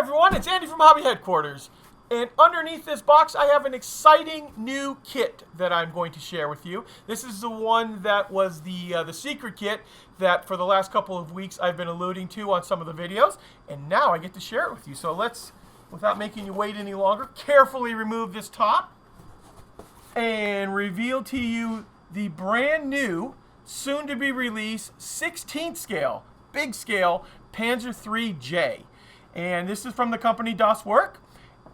everyone, it's Andy from Hobby Headquarters, and underneath this box I have an exciting new kit that I'm going to share with you. This is the one that was the secret kit that for the last couple of weeks I've been alluding to on some of the videos, and now I get to share it with you. So let's, without making you wait any longer, carefully remove this top and reveal to you the brand new, soon to be released 16th scale, big scale Panzer III J. And this is from the company Das Werk.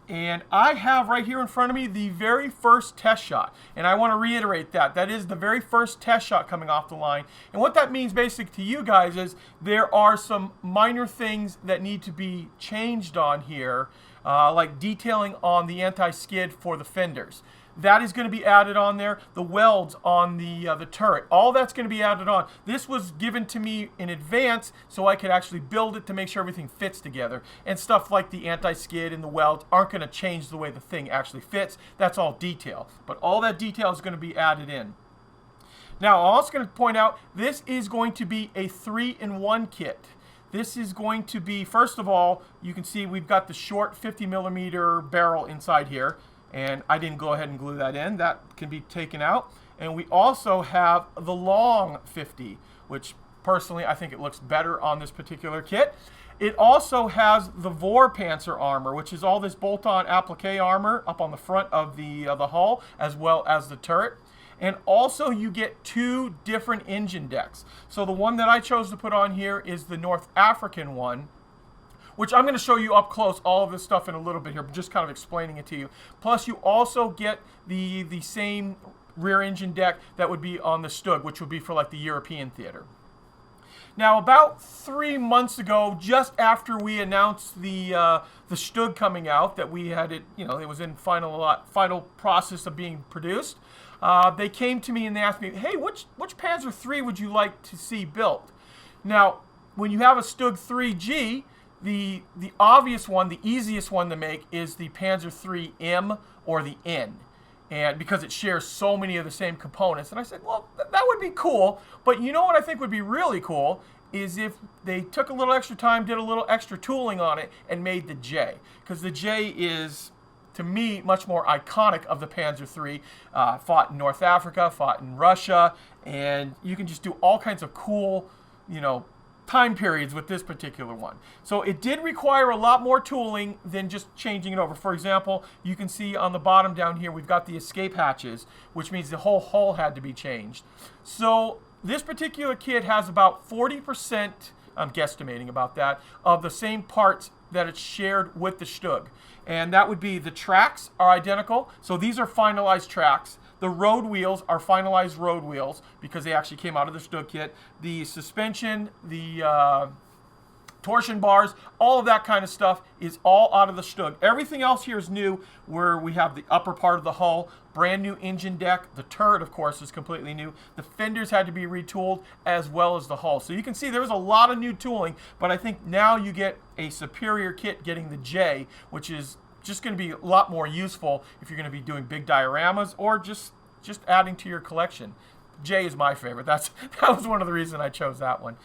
And I have right here in front of me the very first test shot. And I want to reiterate that. That is the very first test shot coming off the line. And what that means basically to you guys is there are some minor things that need to be changed on here, like detailing on the anti-skid for the fenders. That is going to be added on there. The welds on the turret, all that's going to be added on. This was given to me in advance so I could actually build it to make sure everything fits together. And stuff like the anti-skid and the welds aren't going to change the way the thing actually fits. That's all detail. But all that detail is going to be added in. Now, I'm also going to point out this is going to be a 3-in-1 kit. This is going to be, first of all, you can see we've got the short 50mm barrel inside here. And I didn't go ahead and glue that in. That can be taken out. And we also have the long 50, which personally I think it looks better on this particular kit. It also has the Panzer armor, which is all this bolt-on applique armor up on the front of the hull, as well as the turret. And also you get 2 different engine decks. So the one that I chose to put on here is the North African one, which I'm going to show you up close, all of this stuff in a little bit here, but just kind of explaining it to you. Plus, you also get the same rear engine deck that would be on the Stug, which would be for like the European theater. Now, about 3 months ago, just after we announced the Stug coming out, that we had it, you know, it was in final process of being produced, they came to me and they asked me, hey, which Panzer III would you like to see built? Now, when you have a Stug 3G, the obvious one, the easiest one to make is the Panzer III M or the N, and because it shares so many of the same components. And I said, well, that would be cool, but you know what I think would be really cool is if they took a little extra time, did a little extra tooling on it, and made the J, because the J is, to me, much more iconic of the Panzer III. Fought in North Africa, fought in Russia, and you can just do all kinds of cool, you know, time periods with this particular one. So it did require a lot more tooling than just changing it over. For example, you can see on the bottom down here we've got the escape hatches, which means the whole hull had to be changed. So this particular kit has about 40%, I'm guesstimating about that, of the same parts that it's shared with the Stug. And that would be the tracks are identical. So these are finalized tracks. The road wheels are finalized road wheels because they actually came out of the Stug kit. The suspension, the torsion bars, all of that kind of stuff is all out of the Stug. Everything else here is new, where we have the upper part of the hull, brand new engine deck. The turret, of course, is completely new. The fenders had to be retooled, as well as the hull. So you can see there's a lot of new tooling, but I think now you get a superior kit getting the J, which is just going to be a lot more useful if you're going to be doing big dioramas or just adding to your collection. J is my favorite. That was one of the reasons I chose that one.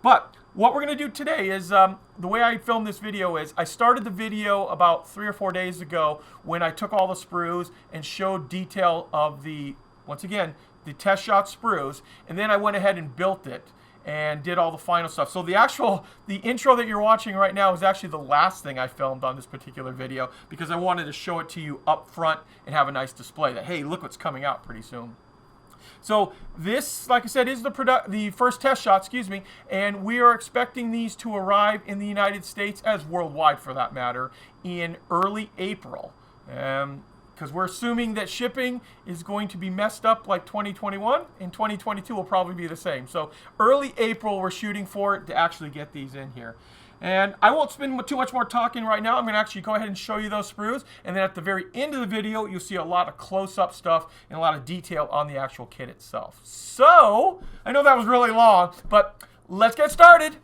But what we're going to do today is, the way I filmed this video is, I started the video about 3 or 4 days ago when I took all the sprues and showed detail of the, once again, the test shot sprues, and then I went ahead and built it and did all the final stuff. So the intro that you're watching right now is actually the last thing I filmed on this particular video, because I wanted to show it to you up front and have a nice display that, hey, look what's coming out pretty soon. So this, like I said, is the first test shot, excuse me, and we are expecting these to arrive in the United States, as worldwide for that matter, in early April. Because we're assuming that shipping is going to be messed up like 2021, and 2022 will probably be the same. So early April we're shooting for it to actually get these in here. And I won't spend too much more talking right now. I'm going to actually go ahead and show you those sprues, and then at the very end of the video you'll see a lot of close-up stuff and a lot of detail on the actual kit itself. So, I know that was really long, but let's get started.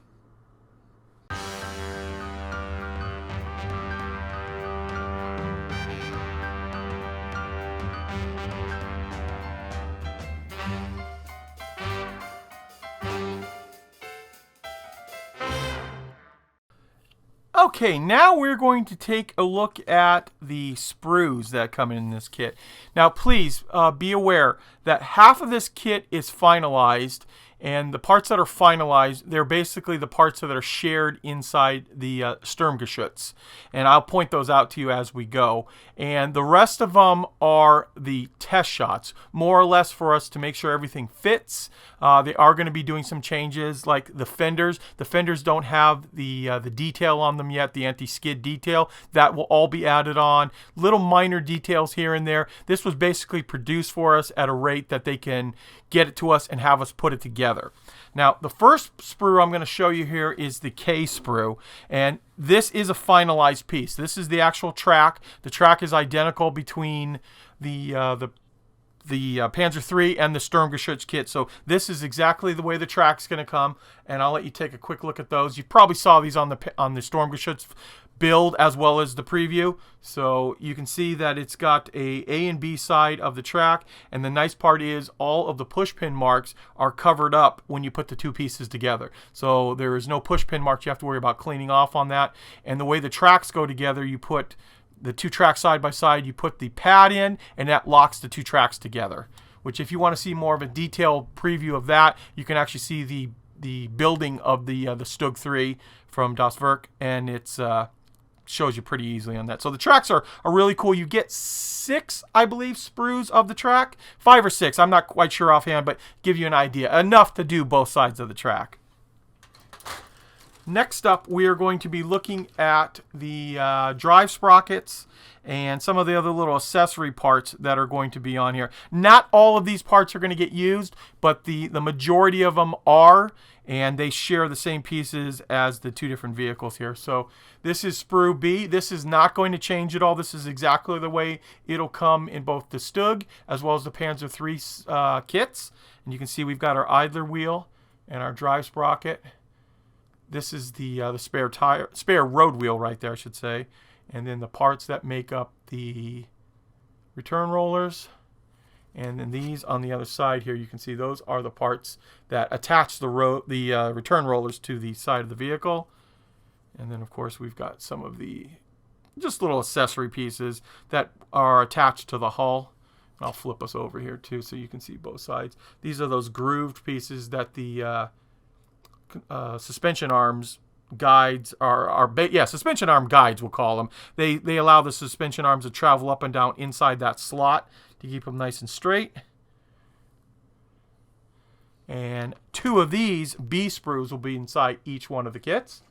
Okay, now we're going to take a look at the sprues that come in this kit. Now, please be aware that half of this kit is finalized, and the parts that are finalized, they're basically the parts that are shared inside the Sturmgeschütz. And I'll point those out to you as we go. And the rest of them are the test shots, more or less for us to make sure everything fits. They are going to be doing some changes, like the fenders. The fenders don't have the detail on them yet, the anti-skid detail. That will all be added on. Little minor details here and there. This was basically produced for us at a rate that they can get it to us and have us put it together. Now, the first sprue I'm going to show you here is the K sprue, and this is a finalized piece. This is the actual track. The track is identical between the Panzer III and the Sturmgeschütz kit. So this is exactly the way the track's going to come, and I'll let you take a quick look at those. You probably saw these on the Sturmgeschütz build as well as the preview. So you can see that it's got A and B side of the track, and the nice part is all of the push pin marks are covered up when you put the two pieces together. So there is no push pin marks you have to worry about cleaning off on that. And the way the tracks go together, you put the two tracks side by side, you put the pad in, and that locks the two tracks together. Which, if you want to see more of a detailed preview of that, you can actually see the building of the Stug 3 from Das Werk, and it's shows you pretty easily on that. So the tracks are really cool. You get 6, I believe, sprues of the track. 5 or 6, I'm not quite sure offhand, but give you an idea. Enough to do both sides of the track. Next up, we are going to be looking at the drive sprockets and some of the other little accessory parts that are going to be on here. Not all of these parts are going to get used, but the majority of them are, and they share the same pieces as the two different vehicles here. So this is sprue B. This is not going to change at all. This is exactly the way it'll come in both the Stug as well as the Panzer III kits. And you can see we've got our idler wheel and our drive sprocket. This is the spare road wheel right there, I should say. And then the parts that make up the return rollers. And then these on the other side here, you can see those are the parts that attach the return rollers to the side of the vehicle. And then, of course, we've got some of the just little accessory pieces that are attached to the hull. And I'll flip us over here, too, so you can see both sides. These are those grooved pieces that the suspension arms guides suspension arm guides, we'll call them. They allow the suspension arms to travel up and down inside that slot to keep them nice and straight. And 2 of these B sprues will be inside each one of the kits.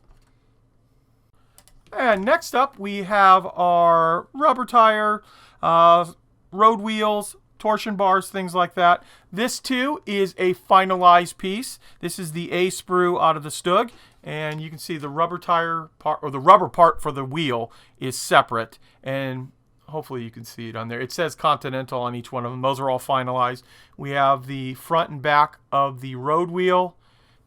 And next up, we have our rubber tire, road wheels, torsion bars, things like that. This too is a finalized piece. This is the A sprue out of the Stug, and you can see the rubber tire part, or the rubber part for the wheel, is separate, and hopefully you can see it on there. It says Continental on each one of them. Those are all finalized. We have the front and back of the road wheel.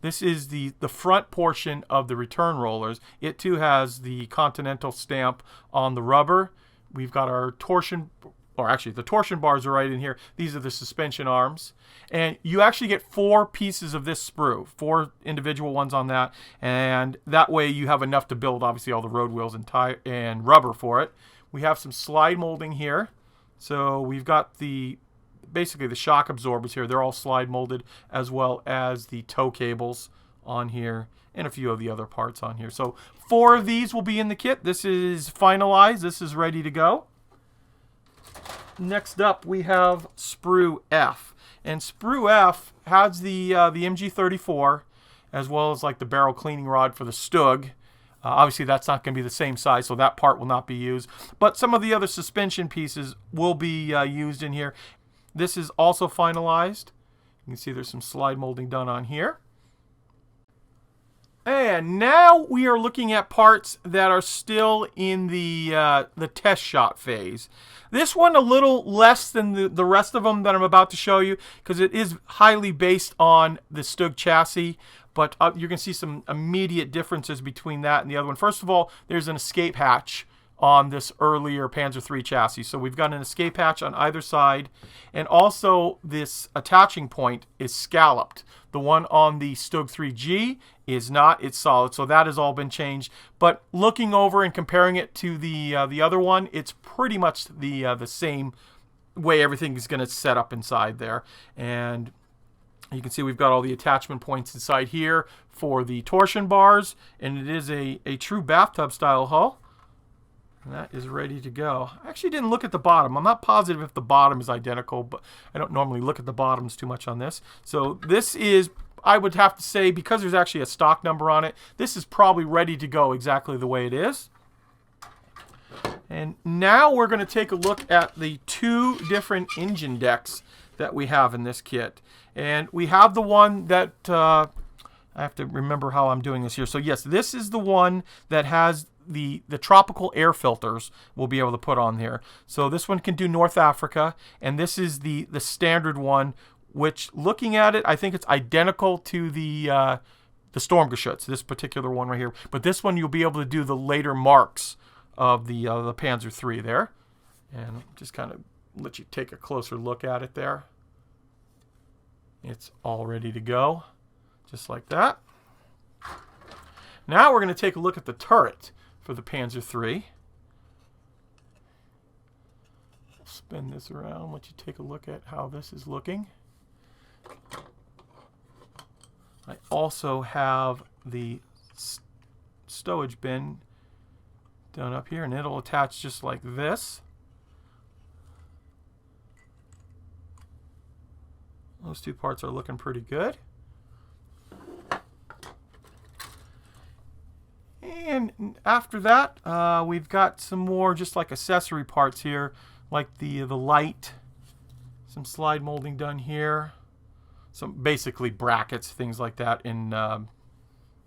This is the front portion of the return rollers. It too has the Continental stamp on the rubber. We've got our torsion, or actually the torsion bars are right in here. These are the suspension arms. And you actually get 4 pieces of this sprue, 4 individual ones on that. And that way you have enough to build, obviously, all the road wheels and tire and rubber for it. We have some slide molding here. So we've got basically the shock absorbers here. They're all slide molded, as well as the tow cables on here and a few of the other parts on here. So 4 of these will be in the kit. This is finalized. This is ready to go. Next up, we have sprue F. And sprue F has the MG34, as well as like the barrel cleaning rod for the Stug. Obviously, that's not going to be the same size, so that part will not be used. But some of the other suspension pieces will be used in here. This is also finalized. You can see there's some slide molding done on here. And now we are looking at parts that are still in the test shot phase. This one a little less than the rest of them that I'm about to show you, because it is highly based on the Stug chassis. But you can see some immediate differences between that and the other one. First of all, there's an escape hatch on this earlier Panzer III chassis. So we've got an escape hatch on either side, and also this attaching point is scalloped. The one on the Stug 3G is not, it's solid, so that has all been changed. But looking over and comparing it to the other one, it's pretty much the same way everything is going to set up inside there. And you can see we've got all the attachment points inside here for the torsion bars, and it is a true bathtub style hull. And that is ready to go. I actually didn't look at the bottom. I'm not positive if the bottom is identical, but I don't normally look at the bottoms too much on this. So this is, I would have to say, because there's actually a stock number on it, this is probably ready to go exactly the way it is. And now we're going to take a look at the two different engine decks that we have in this kit. And we have the one that, I have to remember how I'm doing this here. So yes, this is the one that has the tropical air filters we'll be able to put on here. So this one can do North Africa, and this is the standard one, which, looking at it, I think it's identical to the Sturmgeschütz, this particular one right here. But this one you'll be able to do the later marks of the Panzer III there. And just kind of let you take a closer look at it there. It's all ready to go, just like that. Now we're going to take a look at the turret for the Panzer III. Spin this around, let you take a look at how this is looking. I also have the stowage bin done up here, and it'll attach just like this. Those two parts are looking pretty good. And after that, we've got some more just like accessory parts here, like the light, some slide molding done here, some basically brackets, things like that, in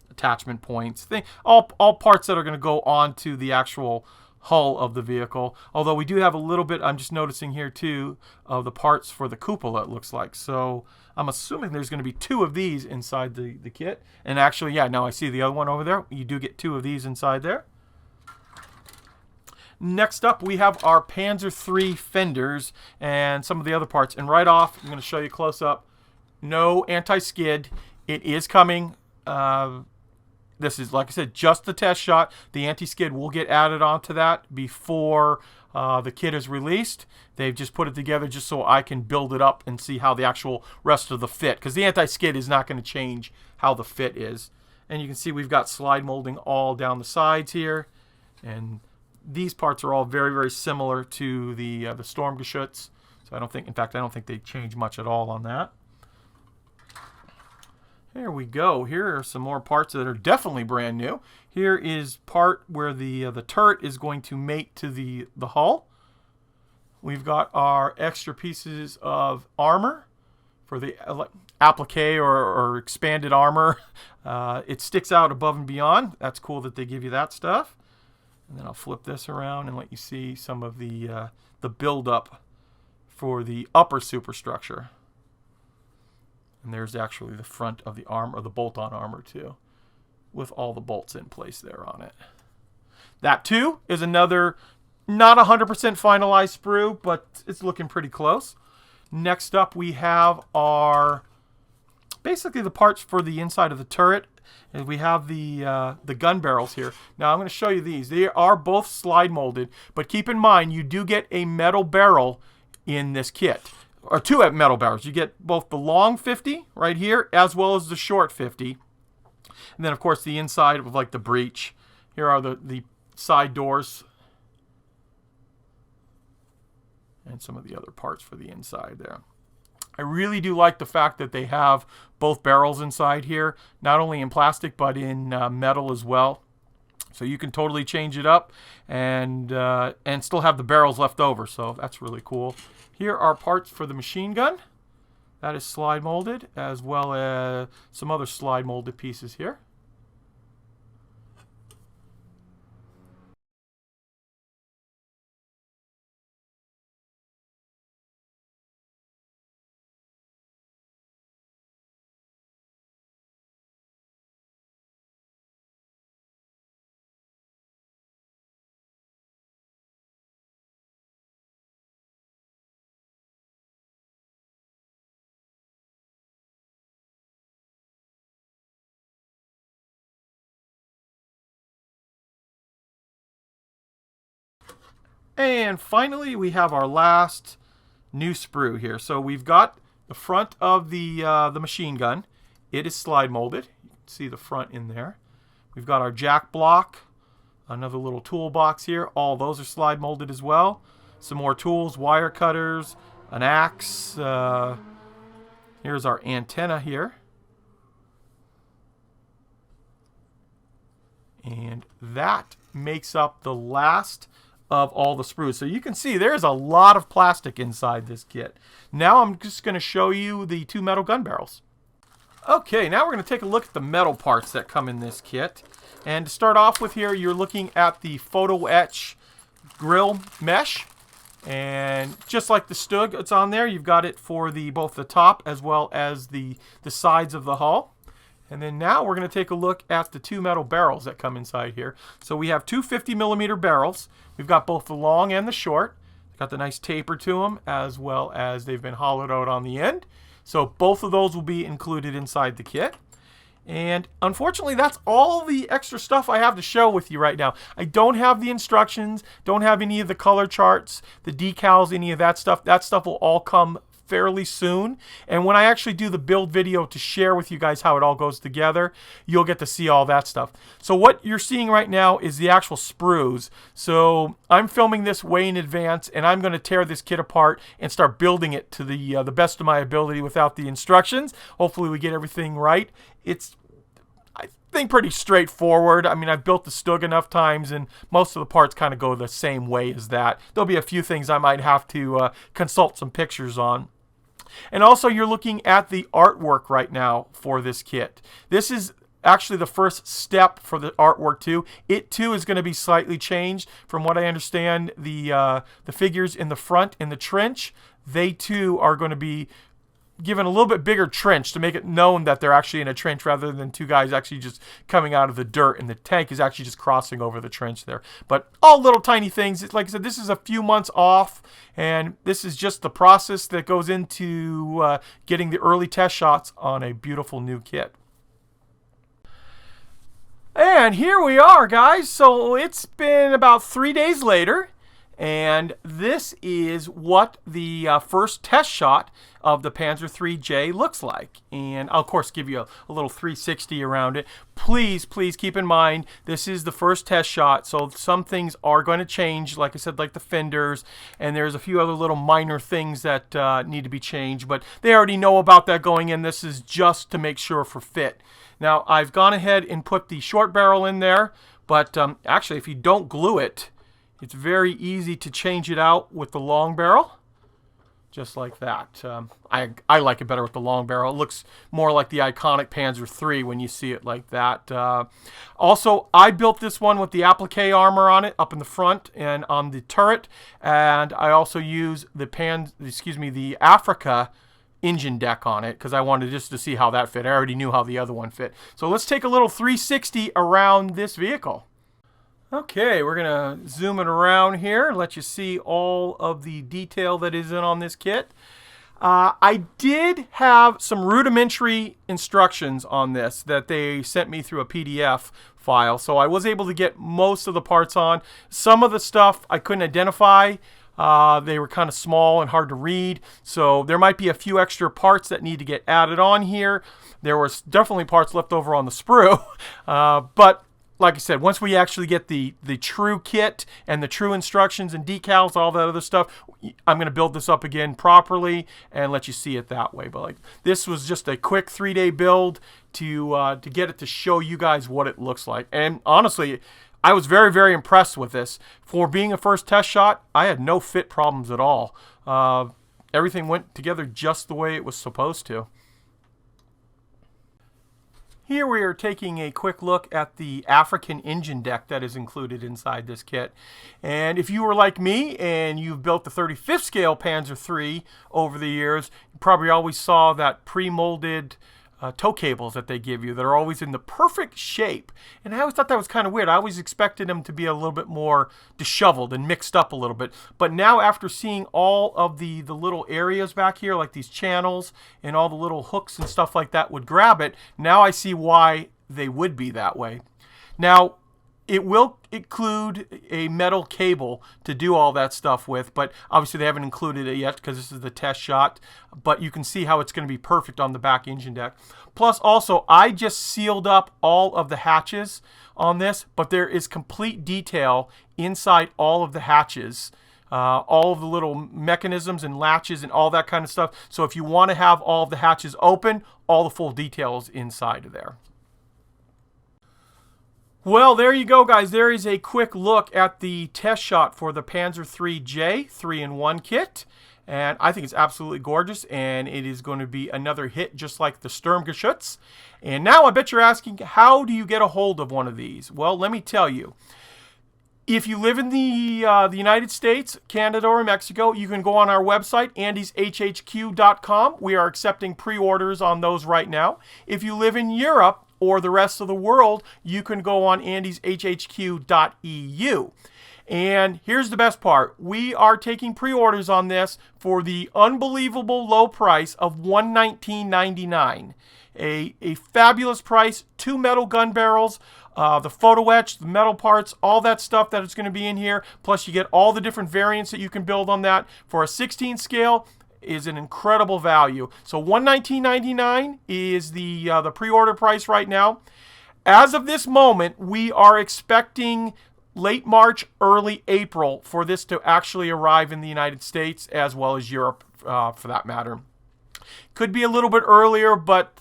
attachment points, all parts that are going to go onto the actual hull of the vehicle. Although we do have a little bit, I'm just noticing here too, of the parts for the cupola, it looks like. So I'm assuming there's going to be two of these inside the kit. And actually, yeah, now I see the other one over there. You do get two of these inside there. Next up, we have our Panzer III fenders and some of the other parts. And right off, I'm going to show you close up. No anti-skid. It is coming. This is, like I said, just the test shot. The anti-skid will get added onto that before the kit is released. They've just put it together just so I can build it up and see how the actual rest of the fit, because the anti-skid is not going to change how the fit is. And you can see we've got slide molding all down the sides here. And these parts are all very, very similar to the Sturmgeschütz. So I don't think, in fact, I don't think they change much at all on that. There we go. Here are some more parts that are definitely brand new. Here is part where the turret is going to mate to the hull. We've got our extra pieces of armor for the applique or expanded armor. It sticks out above and beyond. That's cool that they give you that stuff. And then I'll flip this around and let you see some of the build-up for the upper superstructure. And there's actually the front of the arm, or the bolt-on armor too, with all the bolts in place there on it. That too is another not 100% finalized sprue, but it's looking pretty close. Next up, we have our basically the parts for the inside of the turret. And we have the gun barrels here. Now I'm going to show you these. They are both slide molded, but keep in mind you do get a metal barrel in this kit. Or two metal barrels. You get both the long 50 right here as well as the short 50. And then, of course, the inside of like the breech. Here are the side doors. And some of the other parts for the inside there. I really do like the fact that they have both barrels inside here, not only in plastic but in metal as well. So you can totally change it up and still have the barrels left over. So that's really cool. Here are parts for the machine gun. That is slide molded, as well as some other slide molded pieces here. And finally, we have our last new sprue here. So we've got the front of the machine gun. It is slide molded. You can see the front in there. We've got our jack block, another little toolbox here. All those are slide molded as well. Some more tools, wire cutters, an axe. Here's our antenna here. And that makes up the last of all the sprues. So you can see there's a lot of plastic inside this kit. Now I'm just going to show you the 2 metal gun barrels. Okay, now we're going to take a look at the metal parts that come in this kit. And to start off with here, you're looking at the photo etch grill mesh. And just like the Stug that's on there, you've got it for both the top as well as the sides of the hull. And then now we're going to take a look at the 2 metal barrels that come inside here. So we have 2 50mm barrels. We've got both the long and the short. Got the nice taper to them, as well as they've been hollowed out on the end. So both of those will be included inside the kit. And unfortunately, that's all the extra stuff I have to show with you right now. I don't have the instructions, don't have any of the color charts, the decals, any of that stuff. That stuff will all come fairly soon. And when I actually do the build video to share with you guys how it all goes together, you'll get to see all that stuff. So what you're seeing right now is the actual sprues. So I'm filming this way in advance, and I'm going to tear this kit apart and start building it to the best of my ability without the instructions. Hopefully we get everything right. It's, I think, pretty straightforward. I mean, I've built the Stug enough times, and most of the parts kind of go the same way as that. There'll be a few things I might have to consult some pictures on. And also, you're looking at the artwork right now for this kit. This is actually the first step for the artwork too. It too is going to be slightly changed. From what I understand, the figures in the front in the trench, they too are going to be given a little bit bigger trench to make it known that they're actually in a trench rather than 2 guys actually just coming out of the dirt, and the tank is actually just crossing over the trench there. But all little tiny things. Like I said, this is a few months off, and this is just the process that goes into getting the early test shots on a beautiful new kit. And here we are, guys. So it's been about 3 days later, and this is what the first test shot of the Panzer III J looks like. And I'll, of course, give you a little 360 around it. Please, please keep in mind, this is the first test shot, so some things are going to change, like I said, like the fenders, and there's a few other little minor things that need to be changed, but they already know about that going in. This is just to make sure for fit. Now, I've gone ahead and put the short barrel in there, but actually, if you don't glue it, it's very easy to change it out with the long barrel, just like that. I like it better with the long barrel. It looks more like the iconic Panzer III when you see it like that. Also, I built this one with the applique armor on it up in the front and on the turret, and I also use the Africa engine deck on it because I wanted just to see how that fit. I already knew how the other one fit. So let's take a little 360 around this vehicle. Okay, we're going to zoom it around here and let you see all of the detail that is in on this kit. I did have some rudimentary instructions on this that they sent me through a PDF file, so I was able to get most of the parts on. Some of the stuff I couldn't identify. They were kind of small and hard to read, so there might be a few extra parts that need to get added on here. There was definitely parts left over on the sprue, but like I said, once we actually get the true kit and the true instructions and decals, all that other stuff, I'm going to build this up again properly and let you see it that way. But like, this was just a quick 3-day build to get it to show you guys what it looks like. And honestly, I was very, very impressed with this. For being a first test shot, I had no fit problems at all. Everything went together just the way it was supposed to. Here we are taking a quick look at the African engine deck that is included inside this kit. And if you were like me and you've built the 35th scale Panzer III over the years, you probably always saw that pre-molded tow cables that they give you that are always in the perfect shape. And I always thought that was kind of weird. I always expected them to be a little bit more disheveled and mixed up a little bit. But now, after seeing all of the little areas back here, like these channels and all the little hooks and stuff like that would grab it, now I see why they would be that way. Now, It will include a metal cable to do all that stuff with, but obviously they haven't included it yet because this is the test shot. But you can see how it's going to be perfect on the back engine deck. Plus, also, I just sealed up all of the hatches on this, but there is complete detail inside all of the hatches. All of the little mechanisms and latches and all that kind of stuff. So if you want to have all of the hatches open, all the full details inside of there. Well, there you go, guys. There is a quick look at the test shot for the Panzer III J 3-in-1 kit. And I think it's absolutely gorgeous, and it is going to be another hit just like the Sturmgeschütz. And now I bet you're asking, how do you get a hold of one of these? Well, let me tell you. If you live in the United States, Canada, or Mexico, you can go on our website, andyshhq.com. We are accepting pre-orders on those right now. If you live in Europe or the rest of the world, you can go on andyshhq.eu. And here's the best part. We are taking pre-orders on this for the unbelievable low price of $119.99. A fabulous price, 2 metal gun barrels, the photo etch, the metal parts, all that stuff that is going to be in here. Plus you get all the different variants that you can build on that. For a 16 scale is an incredible value. So $119.99 is the pre-order price right now. As of this moment, we are expecting late March, early April for this to actually arrive in the United States as well as Europe for that matter. Could be a little bit earlier, but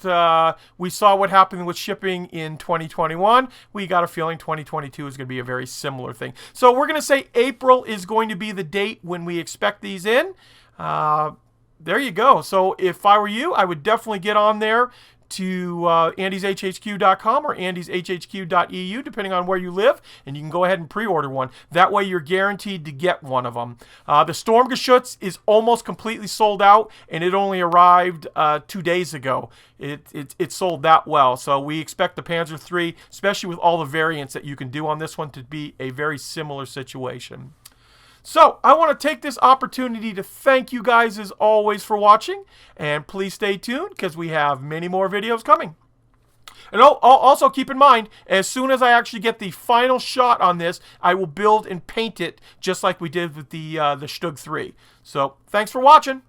we saw what happened with shipping in 2021. We got a feeling 2022 is going to be a very similar thing. So we're going to say April is going to be the date when we expect these in. There you go. So if I were you, I would definitely get on there to andyshhq.com or andyshhq.eu, depending on where you live, and you can go ahead and pre-order one. That way you're guaranteed to get one of them. The Sturmgeschütz is almost completely sold out, and it only arrived 2 days ago. It sold that well, so we expect the Panzer III, especially with all the variants that you can do on this one, to be a very similar situation. So, I want to take this opportunity to thank you guys as always for watching, and please stay tuned because we have many more videos coming. And also keep in mind, as soon as I actually get the final shot on this, I will build and paint it just like we did with the Stug 3. So, thanks for watching.